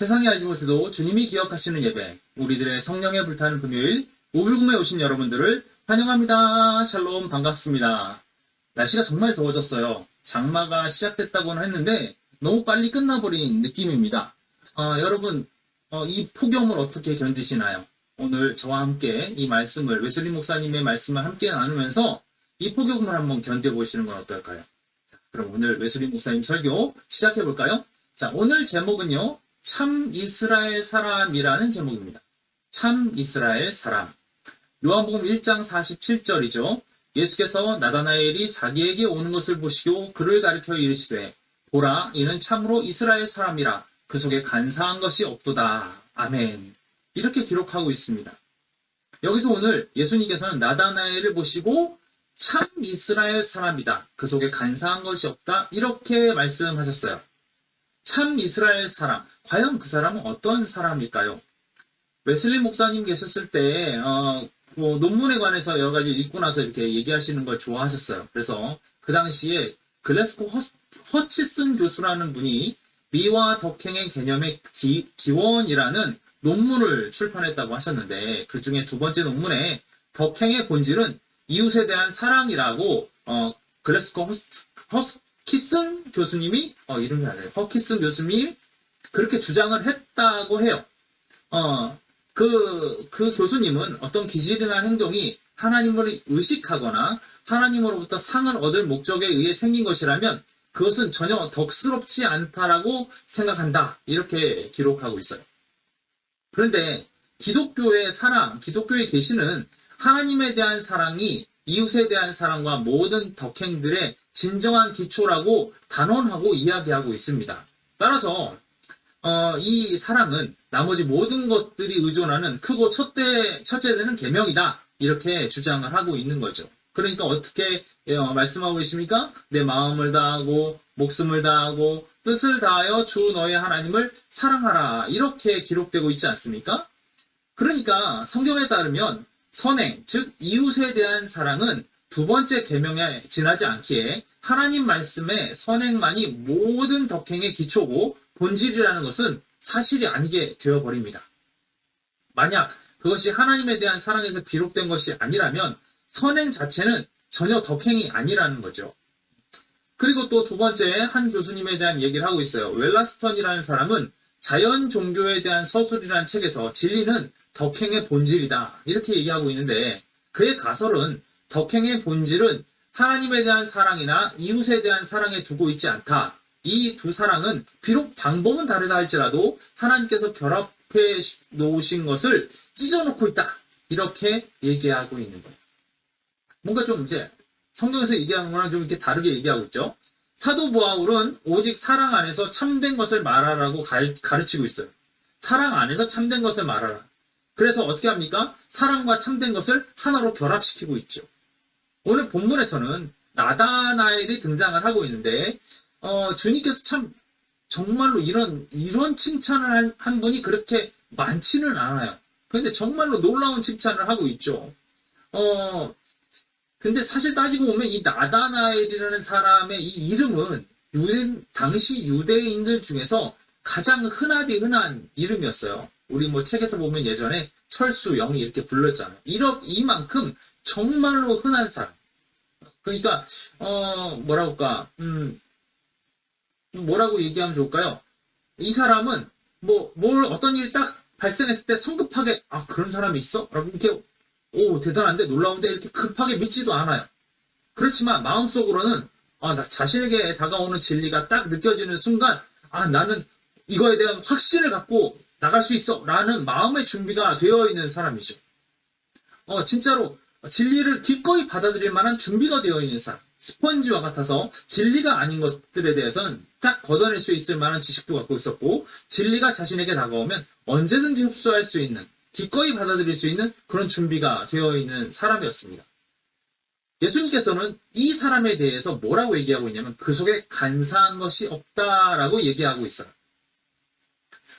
세상이 알지 못해도 주님이 기억하시는 예배, 우리들의 성령에 불타는 금요일, 오불금에 오신 여러분들을 환영합니다. 샬롬, 반갑습니다. 날씨가 정말 더워졌어요. 장마가 시작됐다고는 했는데 너무 빨리 끝나버린 느낌입니다. 여러분, 이 폭염을 어떻게 견디시나요? 오늘 저와 함께 이 말씀을, 웨슬리 목사님의 말씀을 함께 나누면서 이 폭염을 한번 견뎌보시는 건 어떨까요? 자, 그럼 오늘 웨슬리 목사님 설교 시작해볼까요? 자, 오늘 제목은요, 참 이스라엘 사람이라는 제목입니다. 참 이스라엘 사람. 요한복음 1장 47절이죠. 예수께서 나다나엘이 자기에게 오는 것을 보시고 그를 가리켜 이르시되 보라, 이는 참으로 이스라엘 사람이라. 그 속에 간사한 것이 없도다. 아멘. 이렇게 기록하고 있습니다. 여기서 오늘 예수님께서는 나다나엘을 보시고 참 이스라엘 사람이다. 그 속에 간사한 것이 없다. 이렇게 말씀하셨어요. 참 이스라엘 사람. 과연 그 사람은 어떤 사람일까요? 웨슬리 목사님 계셨을 때 논문에 관해서 여러 가지 읽고 나서 이렇게 얘기하시는 걸 좋아하셨어요. 그래서 그 당시에 글래스코 허치슨 교수라는 분이 미와 덕행의 개념의 기원이라는 논문을 출판했다고 하셨는데, 그 중에 두 번째 논문에 덕행의 본질은 이웃에 대한 사랑이라고 글래스코 허키슨 교수님이 이름이 안 나요. 허키슨 교수님이 그렇게 주장을 했다고 해요. 그 교수님은 어떤 기질이나 행동이 하나님을 의식하거나 하나님으로부터 상을 얻을 목적에 의해 생긴 것이라면 그것은 전혀 덕스럽지 않다라고 생각한다. 이렇게 기록하고 있어요. 그런데 기독교의 사랑, 기독교의 계시는 하나님에 대한 사랑이 이웃에 대한 사랑과 모든 덕행들의 진정한 기초라고 단언하고 이야기하고 있습니다. 따라서 이 사랑은 나머지 모든 것들이 의존하는 크고 첫째되는 계명이다. 이렇게 주장을 하고 있는 거죠. 그러니까 어떻게 말씀하고 계십니까? 내 마음을 다하고 목숨을 다하고 뜻을 다하여 주 너의 하나님을 사랑하라. 이렇게 기록되고 있지 않습니까? 그러니까 성경에 따르면 선행, 즉 이웃에 대한 사랑은 두 번째 계명에 지나지 않기에 하나님 말씀의 선행만이 모든 덕행의 기초고 본질이라는 것은 사실이 아니게 되어버립니다. 만약 그것이 하나님에 대한 사랑에서 비롯된 것이 아니라면 선행 자체는 전혀 덕행이 아니라는 거죠. 그리고 또 두 번째 한 교수님에 대한 얘기를 하고 있어요. 웰라스턴이라는 사람은 자연 종교에 대한 서술이라는 책에서 진리는 덕행의 본질이다. 이렇게 얘기하고 있는데, 그의 가설은 덕행의 본질은 하나님에 대한 사랑이나 이웃에 대한 사랑에 두고 있지 않다. 이 두 사랑은 비록 방법은 다르다 할지라도 하나님께서 결합해 놓으신 것을 찢어놓고 있다. 이렇게 얘기하고 있는 거예요. 뭔가 좀 이제 성경에서 얘기하는 거랑 좀 이렇게 다르게 얘기하고 있죠. 사도 바울은 오직 사랑 안에서 참된 것을 말하라고 가르치고 있어요. 사랑 안에서 참된 것을 말하라. 그래서 어떻게 합니까? 사랑과 참된 것을 하나로 결합시키고 있죠. 오늘 본문에서는 나다나엘이 등장을 하고 있는데 주님께서 참 정말로 이런 칭찬을 한 분이 그렇게 많지는 않아요. 그런데 정말로 놀라운 칭찬을 하고 있죠. 근데 사실 따지고 보면 이 나다나엘이라는 사람의 이 이름은 당시 유대인들 중에서 가장 흔하디 흔한 이름이었어요. 우리 책에서 보면 예전에 철수, 영이 이렇게 불렀잖아요. 이만큼 정말로 흔한 사람. 그러니까 뭐라고 얘기하면 좋을까요? 이 사람은 어떤 일이 딱 발생했을 때 성급하게 그런 사람이 있어? 라고 이렇게 대단한데 놀라운데 이렇게 급하게 믿지도 않아요. 그렇지만 마음속으로는 나 자신에게 다가오는 진리가 딱 느껴지는 순간 나는 이거에 대한 확신을 갖고 나갈 수 있어 라는 마음의 준비가 되어 있는 사람이죠. 진짜로 진리를 기꺼이 받아들일 만한 준비가 되어 있는 사람. 스펀지와 같아서 진리가 아닌 것들에 대해서는 딱 걷어낼 수 있을 만한 지식도 갖고 있었고, 진리가 자신에게 다가오면 언제든지 흡수할 수 있는, 기꺼이 받아들일 수 있는 그런 준비가 되어 있는 사람이었습니다. 예수님께서는 이 사람에 대해서 뭐라고 얘기하고 있냐면 그 속에 간사한 것이 없다라고 얘기하고 있어요.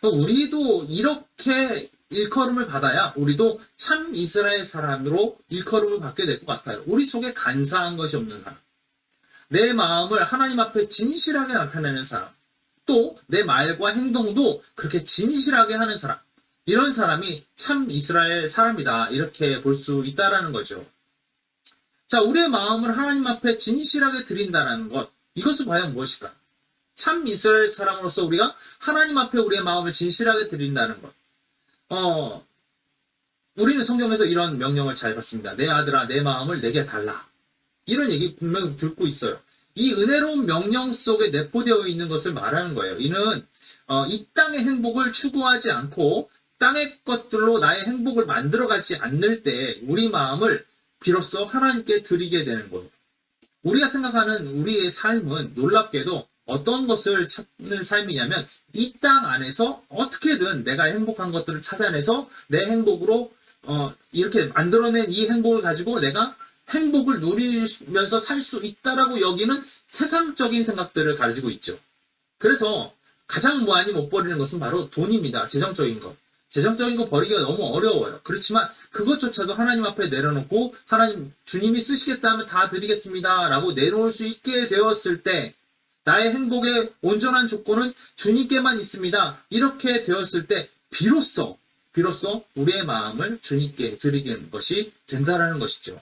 우리도 이렇게 일컬음을 받아야 우리도 참 이스라엘 사람으로 일컬음을 받게 될 것 같아요. 우리 속에 간사한 것이 없는 사람. 내 마음을 하나님 앞에 진실하게 나타내는 사람. 또 내 말과 행동도 그렇게 진실하게 하는 사람, 이런 사람이 참 이스라엘 사람이다, 이렇게 볼 수 있다라는 거죠. 자, 우리의 마음을 하나님 앞에 진실하게 드린다는 것, 이것은 과연 무엇일까? 참 이스라엘 사람으로서 우리가 하나님 앞에 우리의 마음을 진실하게 드린다는 것. 우리는 성경에서 이런 명령을 잘 받습니다. 내 아들아, 내 마음을 내게 달라. 이런 얘기 분명히 듣고 있어요. 이 은혜로운 명령 속에 내포되어 있는 것을 말하는 거예요. 이는 이 땅의 행복을 추구하지 않고 땅의 것들로 나의 행복을 만들어가지 않을 때 우리 마음을 비로소 하나님께 드리게 되는 거예요. 우리가 생각하는 우리의 삶은 놀랍게도 어떤 것을 찾는 삶이냐면 이 땅 안에서 어떻게든 내가 행복한 것들을 찾아내서 내 행복으로 이렇게 만들어낸 이 행복을 가지고 내가 행복을 누리면서 살 수 있다라고 여기는 세상적인 생각들을 가지고 있죠. 그래서 가장 많이 못 버리는 것은 바로 돈입니다. 재정적인 것. 재정적인 거 버리기가 너무 어려워요. 그렇지만 그것조차도 하나님 앞에 내려놓고 하나님, 주님이 쓰시겠다 하면 다 드리겠습니다 라고 내놓을 수 있게 되었을 때 나의 행복의 온전한 조건은 주님께만 있습니다. 이렇게 되었을 때 비로소 우리의 마음을 주님께 드리는 것이 된다라는 것이죠.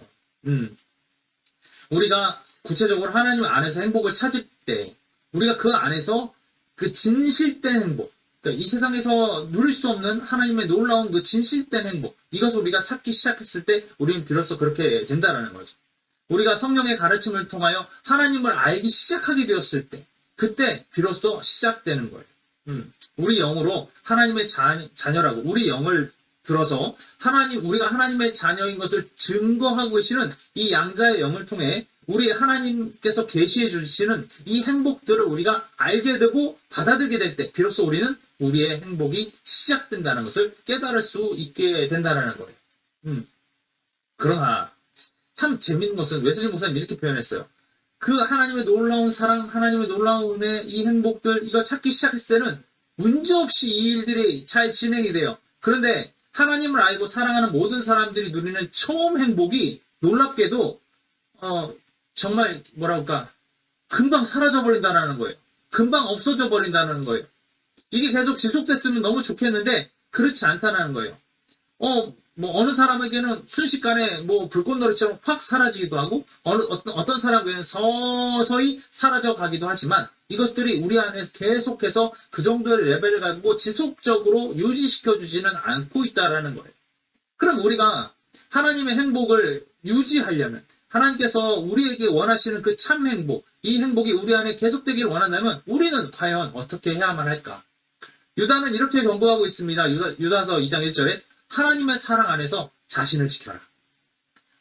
우리가 구체적으로 하나님 안에서 행복을 찾을 때 우리가 그 안에서 그 진실된 행복, 이 세상에서 누릴 수 없는 하나님의 놀라운 그 진실된 행복, 이것을 우리가 찾기 시작했을 때 우리는 비로소 그렇게 된다는 거죠. 우리가 성령의 가르침을 통하여 하나님을 알기 시작하게 되었을 때 그때 비로소 시작되는 거예요. 우리 영으로 하나님의 자녀라고 우리 영을 들어서 우리가 하나님의 자녀인 것을 증거하고 계시는 이 양자의 영을 통해 우리 하나님께서 계시해 주시는 이 행복들을 우리가 알게 되고 받아들이게 될 때 비로소 우리는 우리의 행복이 시작된다는 것을 깨달을 수 있게 된다는 거예요. 그러나 참 재밌는 것은 웨슬리 목사님이 이렇게 표현했어요. 그 하나님의 놀라운 사랑, 하나님의 놀라운 은혜, 이 행복들 이거 찾기 시작했을 때는 문제없이 이 일들이 잘 진행이 돼요. 그런데 하나님을 알고 사랑하는 모든 사람들이 누리는 처음 행복이 놀랍게도 정말 금방 사라져 버린다는 거예요. 금방 없어져 버린다는 거예요. 이게 계속 지속됐으면 너무 좋겠는데 그렇지 않다는 거예요. 어느 사람에게는 순식간에 불꽃놀이처럼 확 사라지기도 하고 어떤 사람에게는 서서히 사라져 가기도 하지만 이것들이 우리 안에 계속해서 그 정도의 레벨을 가지고 지속적으로 유지시켜 주지는 않고 있다라는 거예요. 그럼 우리가 하나님의 행복을 유지하려면 하나님께서 우리에게 원하시는 그 참 행복, 이 행복이 우리 안에 계속되기를 원한다면 우리는 과연 어떻게 해야만 할까? 유다는 이렇게 경고하고 있습니다. 유다서 2장 1절에 하나님의 사랑 안에서 자신을 지켜라.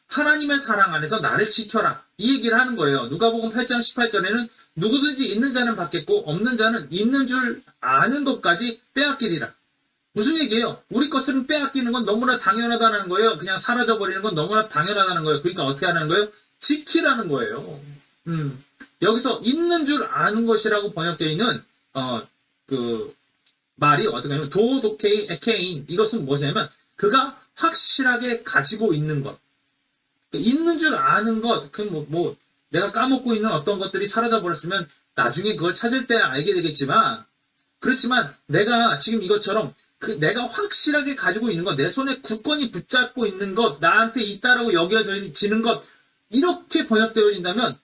하나님의 사랑 안에서 나를 지켜라. 이 얘기를 하는 거예요. 누가복음 8장 18절에는 누구든지 있는 자는 받겠고 없는 자는 있는 줄 아는 것까지 빼앗기리라. 무슨 얘기예요? 우리 것들은 빼앗기는 건 너무나 당연하다는 거예요. 그냥 사라져버리는 건 너무나 당연하다는 거예요. 그러니까 어떻게 하는 거예요? 지키라는 거예요. 여기서 있는 줄 아는 것이라고 번역되어 있는 말이 어떻게 하냐면 도도케인 에케인, 이것은 무엇이냐면 그가 확실하게 가지고 있는 것, 있는 줄 아는 것. 내가 까먹고 있는 어떤 것들이 사라져 버렸으면 나중에 그걸 찾을 때 알게 되겠지만, 그렇지만 내가 지금 이것처럼 내가 확실하게 가지고 있는 것, 내 손에 굳건히 붙잡고 있는 것, 나한테 있다라고 여겨지는 것, 이렇게 번역되어진다면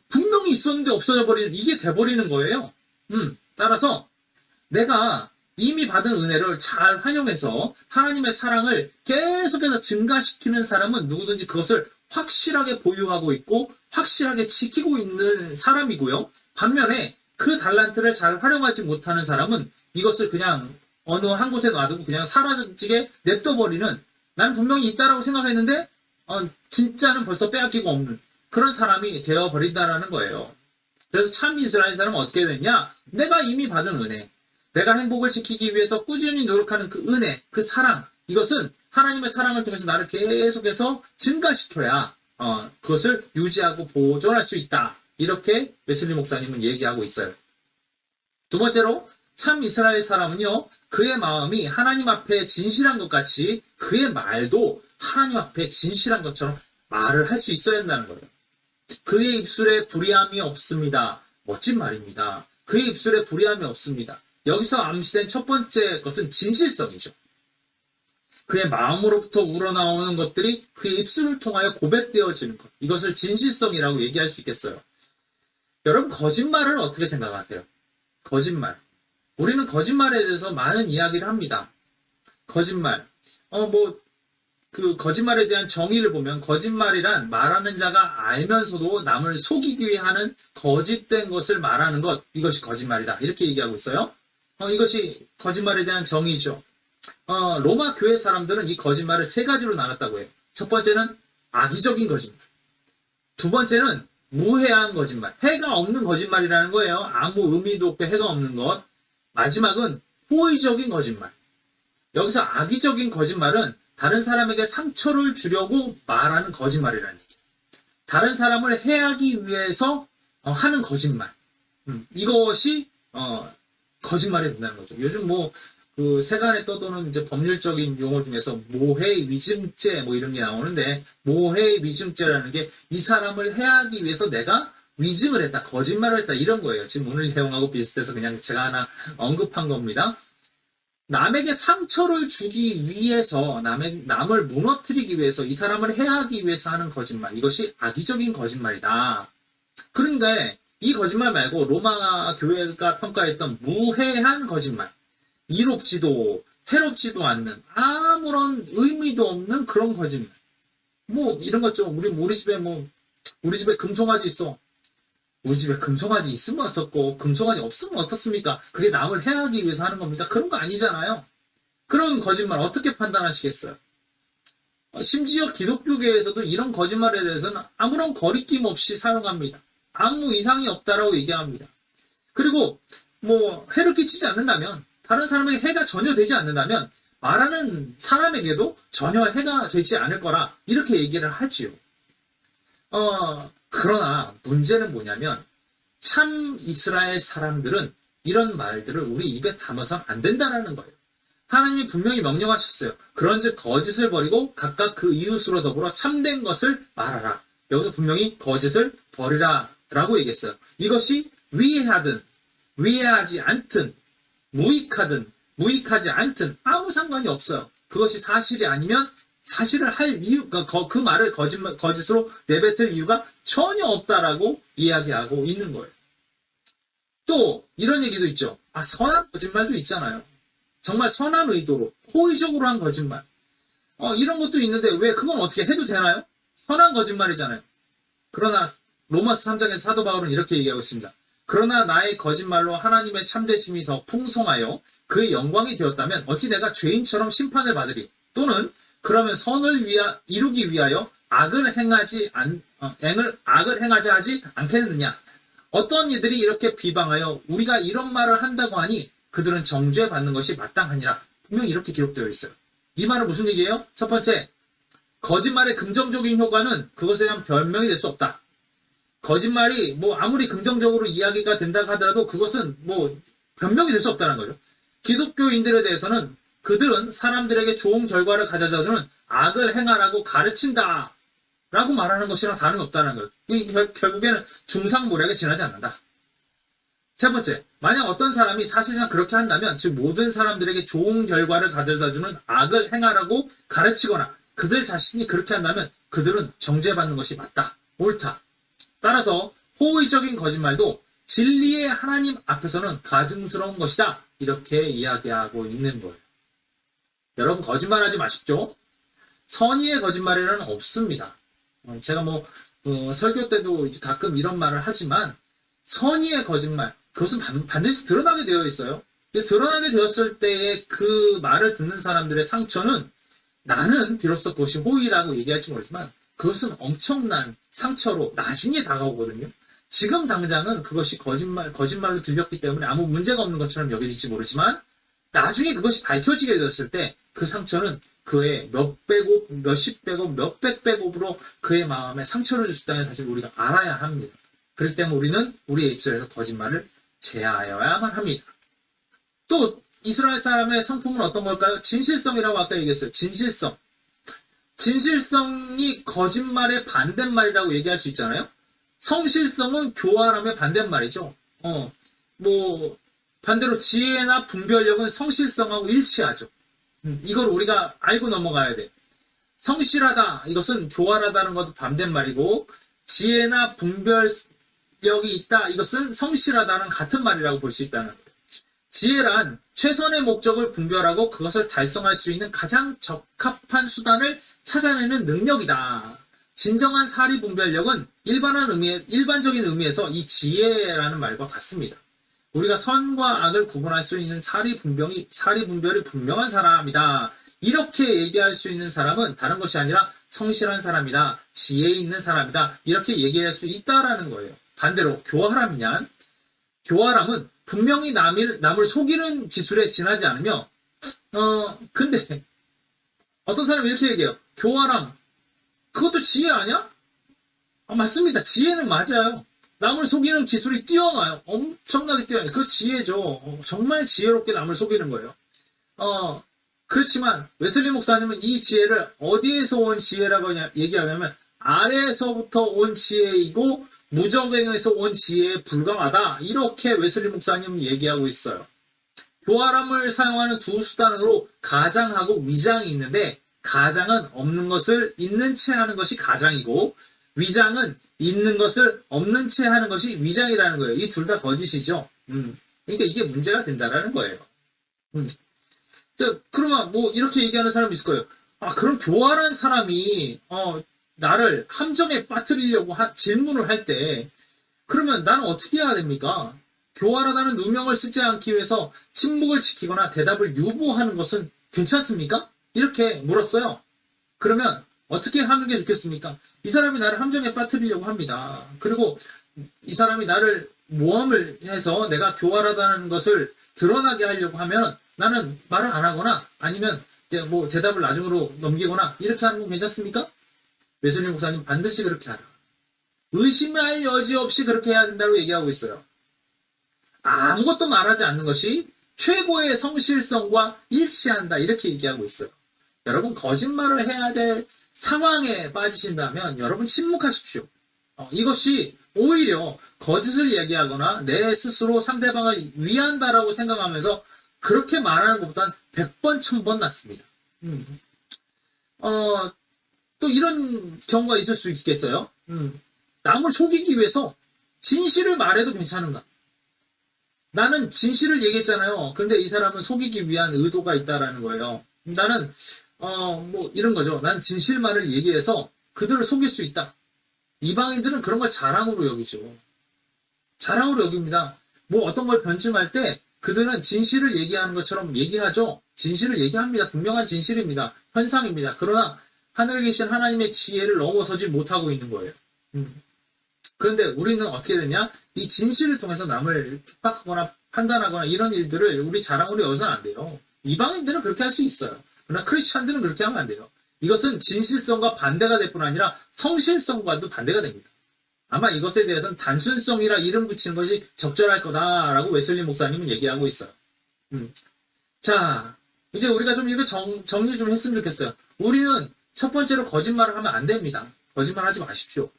분명히 있었는데 없어져 버리는, 이게 돼버리는 거예요. 따라서 내가 이미 받은 은혜를 잘 활용해서 하나님의 사랑을 계속해서 증가시키는 사람은 누구든지 그것을 확실하게 보유하고 있고 확실하게 지키고 있는 사람이고요. 반면에 그 달란트를 잘 활용하지 못하는 사람은 이것을 그냥 어느 한 곳에 놔두고 그냥 사라지게 냅둬버리는, 난 분명히 있다라고 생각했는데 진짜는 벌써 빼앗기고 없는 그런 사람이 되어버린다라는 거예요. 그래서 참 이스라엘 사람은 어떻게 됐냐? 내가 이미 받은 은혜, 내가 행복을 지키기 위해서 꾸준히 노력하는 그 은혜, 그 사랑, 이것은 하나님의 사랑을 통해서 나를 계속해서 증가시켜야 그것을 유지하고 보존할 수 있다. 이렇게 웨슬리 목사님은 얘기하고 있어요. 두 번째로 참 이스라엘 사람은요, 그의 마음이 하나님 앞에 진실한 것 같이 그의 말도 하나님 앞에 진실한 것처럼 말을 할 수 있어야 한다는 거예요. 그의 입술에 불의함이 없습니다. 멋진 말입니다. 그의 입술에 불의함이 없습니다. 여기서 암시된 첫 번째 것은 진실성이죠. 그의 마음으로부터 우러나오는 것들이 그의 입술을 통하여 고백되어지는 것. 이것을 진실성이라고 얘기할 수 있겠어요. 여러분, 거짓말을 어떻게 생각하세요? 거짓말. 우리는 거짓말에 대해서 많은 이야기를 합니다. 거짓말. 그 거짓말에 대한 정의를 보면 거짓말이란 말하는 자가 알면서도 남을 속이기 위해 하는 거짓된 것을 말하는 것. 이것이 거짓말이다. 이렇게 얘기하고 있어요. 이것이 거짓말에 대한 정의죠. 로마 교회 사람들은 이 거짓말을 세 가지로 나눴다고 해요. 첫 번째는 악의적인 거짓말. 두 번째는 무해한 거짓말. 해가 없는 거짓말이라는 거예요. 아무 의미도 없고 해가 없는 것. 마지막은 호의적인 거짓말. 여기서 악의적인 거짓말은 다른 사람에게 상처를 주려고 말하는 거짓말이라는 얘기예요. 다른 사람을 해하기 위해서 하는 거짓말. 이것이 거짓말이 된다는 거죠. 요즘 그 세간에 떠도는 이제 법률적인 용어 중에서 모해 위증죄 이런 게 나오는데, 모해 위증죄라는 게 이 사람을 해하기 위해서 내가 위증을 했다, 거짓말을 했다, 이런 거예요. 지금 오늘 내용하고 비슷해서 그냥 제가 하나 언급한 겁니다. 남에게 상처를 주기 위해서, 남을 무너뜨리기 위해서, 이 사람을 해하기 위해서 하는 거짓말. 이것이 악의적인 거짓말이다. 그런데 이 거짓말 말고 로마 교회가 평가했던 무해한 거짓말. 이롭지도 해롭지도 않는 아무런 의미도 없는 그런 거짓말. 이런 것 좀 우리 집에 금송아지 있어. 우리 집에 금송아지 있으면 어떻고 금송아지 없으면 어떻습니까? 그게 남을 해하기 위해서 하는 겁니까? 그런 거 아니잖아요. 그런 거짓말 어떻게 판단하시겠어요? 심지어 기독교계에서도 이런 거짓말에 대해서는 아무런 거리낌 없이 사용합니다. 아무 이상이 없다라고 얘기합니다. 그리고 해를 끼치지 않는다면, 다른 사람에게 해가 전혀 되지 않는다면 말하는 사람에게도 전혀 해가 되지 않을 거라 이렇게 얘기를 하지요. 그러나 문제는 뭐냐면 참 이스라엘 사람들은 이런 말들을 우리 입에 담아서는 안 된다라는 거예요. 하나님이 분명히 명령하셨어요. 그런즉 거짓을 버리고 각각 그 이웃으로 더불어 참된 것을 말하라. 여기서 분명히 거짓을 버리라 라고 얘기했어요. 이것이 위해하든 위해하지 않든 무익하든 무익하지 않든 아무 상관이 없어요. 그것이 사실이 아니면 사실을 할 이유, 그 말을 거짓으로 내뱉을 이유가 전혀 없다라고 이야기하고 있는 거예요. 또 이런 얘기도 있죠. 선한 거짓말도 있잖아요. 정말 선한 의도로 호의적으로 한 거짓말. 이런 것도 있는데 왜 그건 어떻게 해도 되나요? 선한 거짓말이잖아요. 그러나 로마서 3장에서 사도 바울은 이렇게 얘기하고 있습니다. 그러나 나의 거짓말로 하나님의 참되심이 더 풍성하여 그의 영광이 되었다면 어찌 내가 죄인처럼 심판을 받으리. 또는 그러면 선을 이루기 위하여 악을 행하지 하지 않겠느냐. 어떤 이들이 이렇게 비방하여 우리가 이런 말을 한다고 하니 그들은 정죄받는 것이 마땅하니라. 분명히 이렇게 기록되어 있어요. 이 말은 무슨 얘기예요? 첫 번째, 거짓말의 긍정적인 효과는 그것에 대한 변명이 될 수 없다. 거짓말이 아무리 긍정적으로 이야기가 된다고 하더라도 그것은 변명이 될 수 없다는 거죠. 기독교인들에 대해서는 그들은 사람들에게 좋은 결과를 가져다주는 악을 행하라고 가르친다 라고 말하는 것이랑 다름없다는 거예요. 결국에는 중상모략에 지나지 않는다. 세 번째, 만약 어떤 사람이 사실상 그렇게 한다면, 즉 모든 사람들에게 좋은 결과를 가져다주는 악을 행하라고 가르치거나 그들 자신이 그렇게 한다면 그들은 정죄받는 것이 맞다, 옳다. 따라서 호의적인 거짓말도 진리의 하나님 앞에서는 가증스러운 것이다, 이렇게 이야기하고 있는 거예요. 여러분, 거짓말하지 마십시오. 선의의 거짓말이라는 없습니다. 제가 설교 때도 가끔 이런 말을 하지만 선의의 거짓말, 그것은 반드시 드러나게 되어 있어요. 드러나게 되었을 때의 그 말을 듣는 사람들의 상처는, 나는 비로소 그것이 호의라고 얘기할지 모르지만 그것은 엄청난 상처로 나중에 다가오거든요. 지금 당장은 그것이 거짓말로 들렸기 때문에 아무 문제가 없는 것처럼 여겨질지 모르지만 나중에 그것이 밝혀지게 되었을 때 그 상처는 그의 몇십 배곱, 몇백 배곱으로 그의 마음에 상처를 줄 수 있다는 사실을 우리가 알아야 합니다. 그렇기 때문에 우리는 우리의 입술에서 거짓말을 제하여야만 합니다. 또 이스라엘 사람의 성품은 어떤 걸까요? 진실성이라고 아까 얘기했어요. 진실성. 진실성이 거짓말의 반대말이라고 얘기할 수 있잖아요. 성실성은 교활함의 반대말이죠. 반대로 지혜나 분별력은 성실성하고 일치하죠. 이걸 우리가 알고 넘어가야 돼. 성실하다, 이것은 교활하다는 것도 반대말이고, 지혜나 분별력이 있다, 이것은 성실하다는 같은 말이라고 볼 수 있다는 거예요. 지혜란 최선의 목적을 분별하고 그것을 달성할 수 있는 가장 적합한 수단을 찾아내는 능력이다. 진정한 사리 분별력은 일반적인 의미에서 이 지혜라는 말과 같습니다. 우리가 선과 악을 구분할 수 있는 사리 분별이 분명한 사람이다. 이렇게 얘기할 수 있는 사람은 다른 것이 아니라 성실한 사람이다. 지혜 있는 사람이다. 이렇게 얘기할 수 있다라는 거예요. 반대로 교활함이냐? 교활함은 분명히 남을 속이는 기술에 지나지 않으며 근데 어떤 사람이 이렇게 얘기해요. 교활함, 그것도 지혜 아니야? 맞습니다. 지혜는 맞아요. 남을 속이는 기술이 뛰어나요. 엄청나게 뛰어나요. 그 지혜죠. 정말 지혜롭게 남을 속이는 거예요. 그렇지만 웨슬리 목사님은 이 지혜를 어디에서 온 지혜라고 얘기하냐면 아래에서부터 온 지혜이고 무적행에서 온 지혜에 불과하다. 이렇게 웨슬리 목사님은 얘기하고 있어요. 교활함을 사용하는 두 수단으로 가장하고 위장이 있는데 가장은 없는 것을 있는 채 하는 것이 가장이고 위장은 있는 것을 없는 채 하는 것이 위장이라는 거예요. 이 둘 다 거짓이죠. 그러니까 이게 문제가 된다라는 거예요. 그러면 이렇게 얘기하는 사람이 있을 거예요. 그럼 교활한 사람이 나를 함정에 빠뜨리려고 질문을 할 때 그러면 나는 어떻게 해야 됩니까? 교활하다는 누명을 쓰지 않기 위해서 침묵을 지키거나 대답을 유보하는 것은 괜찮습니까? 이렇게 물었어요. 그러면 어떻게 하는 게 좋겠습니까? 이 사람이 나를 함정에 빠뜨리려고 합니다. 그리고 이 사람이 나를 모함을 해서 내가 교활하다는 것을 드러나게 하려고 하면 나는 말을 안 하거나 아니면 대답을 나중으로 넘기거나 이렇게 하는 건 괜찮습니까? 웨슬리 목사님 반드시 그렇게 하라. 의심할 여지 없이 그렇게 해야 된다고 얘기하고 있어요. 아무것도 말하지 않는 것이 최고의 성실성과 일치한다. 이렇게 얘기하고 있어요. 여러분 거짓말을 해야 될 상황에 빠지신다면 여러분 침묵하십시오. 이것이 오히려 거짓을 얘기하거나 내 스스로 상대방을 위한다라고 생각하면서 그렇게 말하는 것보단 100번, 1000번 낫습니다. 또 이런 경우가 있을 수 있겠어요. 남을 속이기 위해서 진실을 말해도 괜찮은가? 나는 진실을 얘기했잖아요. 근데 이 사람은 속이기 위한 의도가 있다라는 거예요. 나는 이런 거죠. 난 진실만을 얘기해서 그들을 속일 수 있다. 이방인들은 그런 걸 자랑으로 여기죠. 자랑으로 여깁니다. 어떤 걸 변증할 때 그들은 진실을 얘기하는 것처럼 얘기하죠. 진실을 얘기합니다. 분명한 진실입니다. 현상입니다. 그러나 하늘에 계신 하나님의 지혜를 넘어서지 못하고 있는 거예요. 그런데 우리는 어떻게 되냐? 이 진실을 통해서 남을 핍박하거나 판단하거나 이런 일들을 우리 자랑으로 여기서는 안 돼요. 이방인들은 그렇게 할 수 있어요. 그러나 크리스찬들은 그렇게 하면 안 돼요. 이것은 진실성과 반대가 될 뿐 아니라 성실성과도 반대가 됩니다. 아마 이것에 대해서는 단순성이라 이름 붙이는 것이 적절할 거다라고 웨슬리 목사님은 얘기하고 있어요. 자, 이제 우리가 좀 이거 정리 좀 했으면 좋겠어요. 우리는 첫 번째로 거짓말을 하면 안 됩니다. 거짓말 하지 마십시오.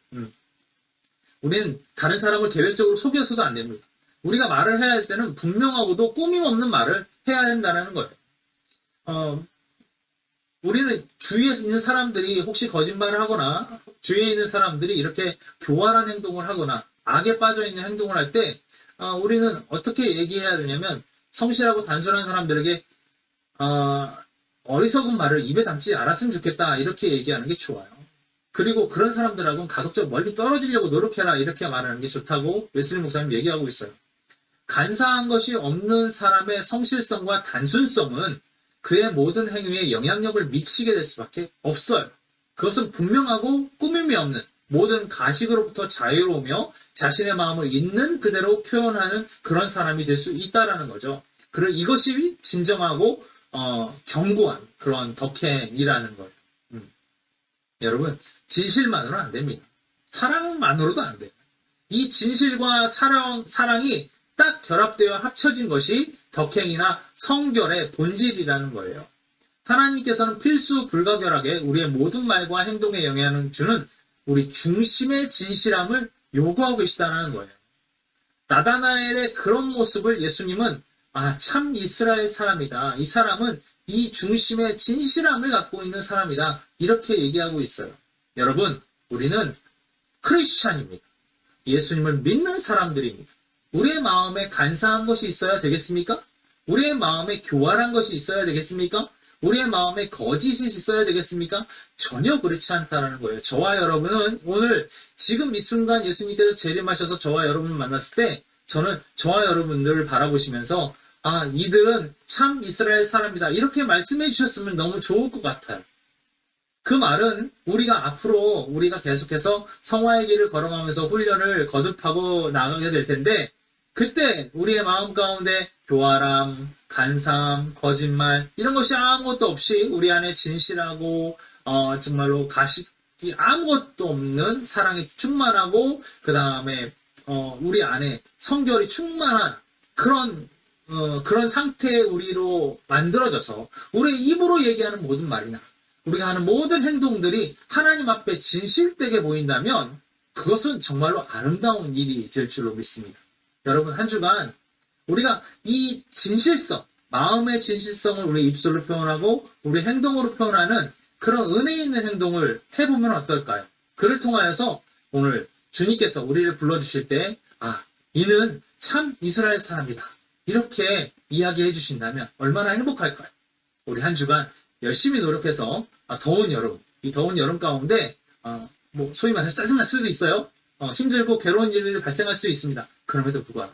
우리는 다른 사람을 계획적으로 속여서도 안 됩니다. 우리가 말을 해야 할 때는 분명하고도 꾸밈 없는 말을 해야 된다는 거예요. 우리는 주위에 있는 사람들이 혹시 거짓말을 하거나 주위에 있는 사람들이 이렇게 교활한 행동을 하거나 악에 빠져있는 행동을 할 때 우리는 어떻게 얘기해야 되냐면 성실하고 단순한 사람들에게 어리석은 말을 입에 담지 않았으면 좋겠다 이렇게 얘기하는 게 좋아요. 그리고 그런 사람들하고는 가급적 멀리 떨어지려고 노력해라 이렇게 말하는 게 좋다고 웨슬리 목사님 얘기하고 있어요. 간사한 것이 없는 사람의 성실성과 단순성은 그의 모든 행위에 영향력을 미치게 될 수밖에 없어요. 그것은 분명하고 꾸밈이 없는 모든 가식으로부터 자유로우며 자신의 마음을 있는 그대로 표현하는 그런 사람이 될 수 있다는 거죠. 그리고 이것이 진정하고 견고한 그런 덕행이라는 거예요. 여러분 진실만으로는 안 됩니다. 사랑만으로도 안 돼요. 이 진실과 사랑이 딱 결합되어 합쳐진 것이 덕행이나 성결의 본질이라는 거예요. 하나님께서는 필수 불가결하게 우리의 모든 말과 행동에 영향을 주는 우리 중심의 진실함을 요구하고 계시다는 거예요. 나다나엘의 그런 모습을 예수님은 참 이스라엘 사람이다. 이 사람은 이 중심의 진실함을 갖고 있는 사람이다. 이렇게 얘기하고 있어요. 여러분, 우리는 크리스찬입니다. 예수님을 믿는 사람들입니다. 우리의 마음에 간사한 것이 있어야 되겠습니까? 우리의 마음에 교활한 것이 있어야 되겠습니까? 우리의 마음에 거짓이 있어야 되겠습니까? 전혀 그렇지 않다는 거예요. 저와 여러분은 오늘 지금 이 순간 예수님께서 재림하셔서 저와 여러분을 만났을 때 저는 저와 여러분들을 바라보시면서 이들은 참 이스라엘 사람이다. 이렇게 말씀해 주셨으면 너무 좋을 것 같아요. 그 말은 우리가 앞으로 우리가 계속해서 성화의 길을 걸어가면서 훈련을 거듭하고 나가게 될 텐데 그때 우리의 마음 가운데 교활함, 간사함, 거짓말 이런 것이 아무것도 없이 우리 안에 진실하고 정말로 가식이 아무것도 없는 사랑이 충만하고 그 다음에 우리 안에 성결이 충만한 그런 상태의 우리로 만들어져서 우리의 입으로 얘기하는 모든 말이나 우리가 하는 모든 행동들이 하나님 앞에 진실되게 보인다면 그것은 정말로 아름다운 일이 될 줄로 믿습니다. 여러분 한 주간 우리가 이 진실성, 마음의 진실성을 우리 입술로 표현하고 우리 행동으로 표현하는 그런 은혜 있는 행동을 해보면 어떨까요? 그를 통하여서 오늘 주님께서 우리를 불러주실 때 이는 참 이스라엘 사람이다. 이렇게 이야기해 주신다면 얼마나 행복할까요? 우리 한 주간 열심히 노력해서 더운 여름, 이 더운 여름 가운데 소위 말해서 짜증날 수도 있어요. 힘들고 괴로운 일이 발생할 수 있습니다. 그럼에도 불구하고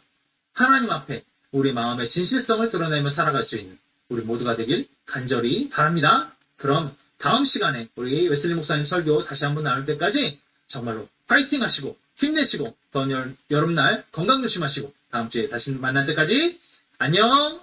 하나님 앞에 우리 마음의 진실성을 드러내며 살아갈 수 있는 우리 모두가 되길 간절히 바랍니다. 그럼 다음 시간에 우리 웨슬리 목사님 설교 다시 한번 나눌 때까지 정말로 파이팅 하시고 힘내시고 더운 여름날 건강 조심하시고 다음 주에 다시 만날 때까지 안녕.